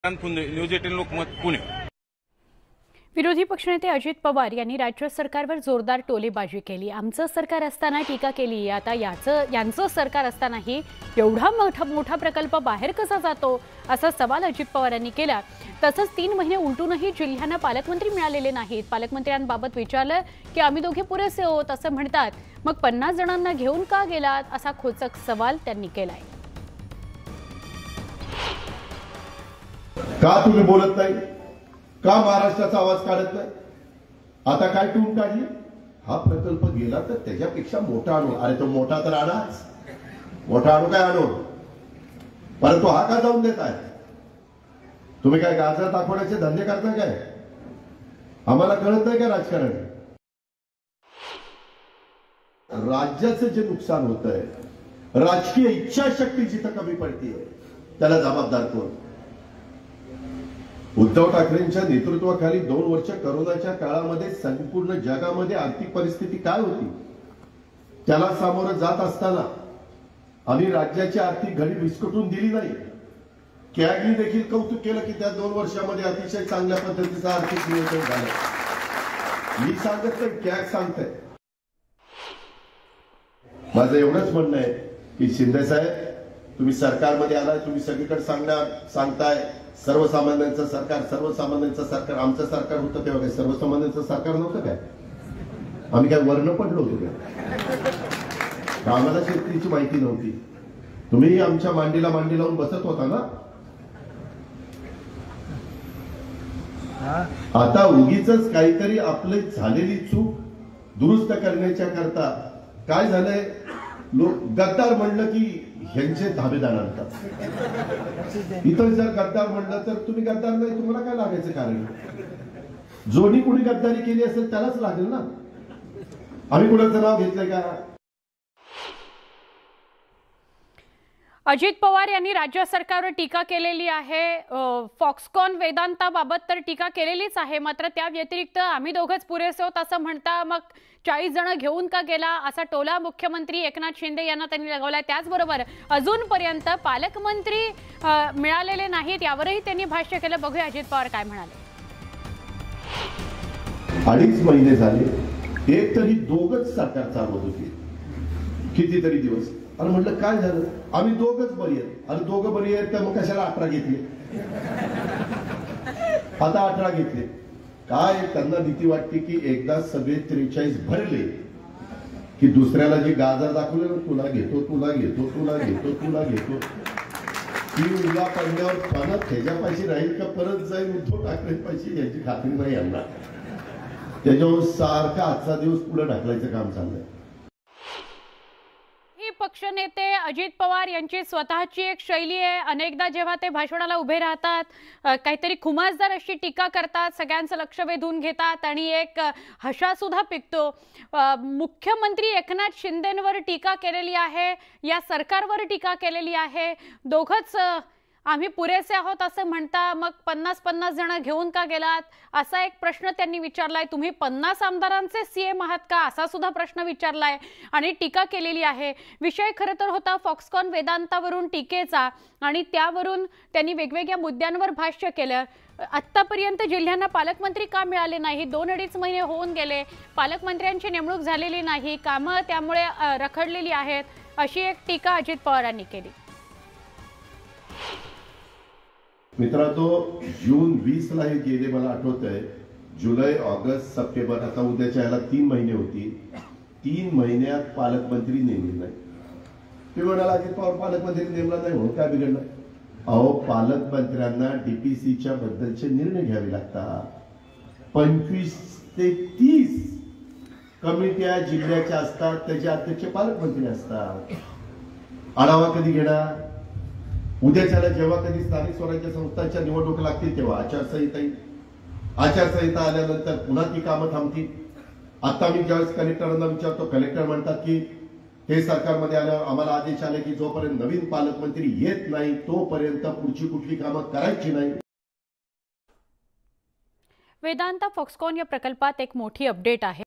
News 18 Lokmat Pune. विरोधी पक्षनेते अजित पवार यांनी राज्य सरकारवर जोरदार टोलेबाजी केली। आमचं सरकार असताना टीका केली, आता यांचं सरकार असतानाही एवढा मोठा प्रकल्प बाहेर कसा जातो असा सवाल अजित पवार यांनी केला। तसंच 3 महिने उलटूनही जिल्ह्यांना पालकमंत्री मिळालेले नाहीत। पालकमंत्र्यांबाबत विचारलं की आम्ही दोघे पुरेसे आहोत असं म्हणतात, मग 50 जणांना घेऊन का गेलात असा खोचक सवाल त्यांनी केलाय। का तुम्ही बोलत नाही? का महाराष्ट्राचा आवाज काढत नाही? आता काय टून काढली? हा प्रकल्प गेला तर त्याच्यापेक्षा मोठा आणू। अरे तो मोठा तर आणाच, मोठा आणू काय आणू, परंतु हा का जाऊन देत आहे? तुम्ही काय गाजर दाखवण्याचे धंदे करता काय? आम्हाला कळत नाही का राजकारण? राज्याचं जे नुकसान होत आहे, राजकीय इच्छाशक्ती जिथं कमी पडतीये त्याला जबाबदार कोण? उद्धव ठाकरेंच्या नेतृत्वाखाली 2 वर्ष कोरोनाच्या काळामध्ये संपूर्ण जगामध्ये आर्थिक परिस्थिती काय होती त्याला सामोरं जात असताना आम्ही राज्याची आर्थिक घडी विस्कटून दिली नाही। कॅगनी देखील कौतुक केलं की त्या 2 वर्षामध्ये अतिशय चांगल्या पद्धतीचं आर्थिक नियोजन झालं। मी सांगत नाही, कॅग सांगतंय। माझं एवढंच म्हणणं आहे की शिंदे साहेब, तुम्ही सरकारमध्ये आलाय, तुम्ही सगळीकडे सांगताय सर्वसामान्यांचं सरकार, आमचं सरकार होतं तेव्हा काय सर्वसामान्यांचं सरकार नव्हतं काय? आम्ही काय वर्ण पडलो होतो का? आम्हाला शेतकरीची माहिती नव्हती? तुम्ही आमच्या मांडीला मांडी लावून बसत होता ना? आता उगीच काहीतरी आपली झालेली चूक दुरुस्त करण्याच्या करता काय झालंय, लोक गद्दार म्हणलं की ह्यांचे धाबेदार आणतात। इथं जर गद्दार म्हणलं तर तुम्ही गद्दार नाही, तुम्हाला काय लागायचं कारण? जोनी कुणी गद्दारी केली असेल त्यालाच लागेल ना। आम्ही कुणाचं नाव घेतलंय का? अजित पवार यांनी राज्य सरकारवर टीका केलेली आहे। फॉक्सकॉन वेदांताबाबत तर टीका केलेलीच आहे, मात्र त्या व्यतिरिक्त आम्ही दोघंच पुरेसे आहोत असं म्हणता मग 40 जण घेऊन का गेला असा टोला मुख्यमंत्री एकनाथ शिंदे यांना त्यांनी लगावलाय। त्याचबरोबर अजूनपर्यंत पालकमंत्री मिळालेले नाहीत यावरही त्यांनी भाष्य केलं। बघूया अजित पवार काय म्हणाले। 2.5 महिने झाले, एक तरी दोघच सरकार चालवत होती कितीतरी दिवस। आणि म्हटलं काय झालं? आम्ही दोघच बरी आहेत। आणि दोघं बरी आहेत तर मग कशाला 18 घेतले? आता 18 घेतले काय? त्यांना भीती वाटते की एकदा सगळे 43 भरले की दुसऱ्याला जे गाजर दाखवले ना, तुला घेतो तुला घेतो तुला घेतो तुला घेतो, ती उल्ला पडल्यावर परत ह्याच्यापाशी राहील का परत जाईल उद्धव ठाकरे पाशी याची खात्री नाही यांना। त्याच्यावर सारखा आजचा दिवस पुढे ढकलायचं काम चाललंय। पक्षनेते अजित पवार यांची स्वतःची एक शैली आहे। अनेकदा जेव्हा ते भाषणाला उभे राहतात काहीतरी खुमासदार अशी टीका करतात, सगळ्यांचं लक्ष वेधून घेतात आणि एक हशा सुद्धा पिकतो। मुख्यमंत्री एकनाथ शिंदेंवर टीका केलेली आहे, या सरकारवर टीका केलेली आहे। दोघंच आम्ही पुरेसे आहोत असं म्हणता, मग 50 जण घेऊन का गेलात असा एक प्रश्न त्यांनी विचारलाय। तुम्ही 50 आमदारांचे सीएम आहात का असा सुद्धा प्रश्न विचारलाय आणि टीका केलेली आहे। विषय खरं तर होता फॉक्सकॉन वेदांतावरून टीकेचा आणि त्यावरून त्यांनी वेगवेगळ्या मुद्द्यांवर भाष्य केलं। आत्तापर्यंत जिल्ह्यांना पालकमंत्री का मिळाले नाही? 2-2.5 महिने होऊन गेले, पालकमंत्र्यांची नेमणूक झालेली नाही, कामं त्यामुळे रखडलेली आहेत, अशी एक टीका अजित पवारांनी केली। मित्रांनो, जून 20 ला हे गेले, मला आठवत आहे। जुलै, ऑगस्ट, सप्टेंबर, आता उद्याच्या ह्याला 3 महिने होती। 3 महिन्यात पालकमंत्री नेमले नाही। ते म्हणाला अजित पवार पालकमंत्री नेमला नाही म्हणून काय बिघडलं? अहो, पालकमंत्र्यांना डीपीसीच्या बद्दलचे निर्णय घ्यावे लागतात। 25 ते 30 कमिट्या जिल्ह्याच्या असतात, त्याचे अध्यक्ष पालकमंत्री असतात। आढावा कधी घेणार? उद्याच्याला जेव्हा कधी स्थानिक स्वराज्य संस्थांच्या निवडणूक लागतील तेव्हा आचारसंहिता आल्यानंतर पुन्हा ती कामं थांबतील। आता मी ज्यावेळेस कलेक्टरांना विचारतो, कलेक्टर म्हणतात की हे सरकारमध्ये आल्यावर आम्हाला आदेश आले की जोपर्यंत नवीन पालकमंत्री येत नाही तोपर्यंत पुढची कुठली कामं करायची नाही। वेदांता फॉक्सकॉन या प्रकल्पात एक मोठी अपडेट आहे।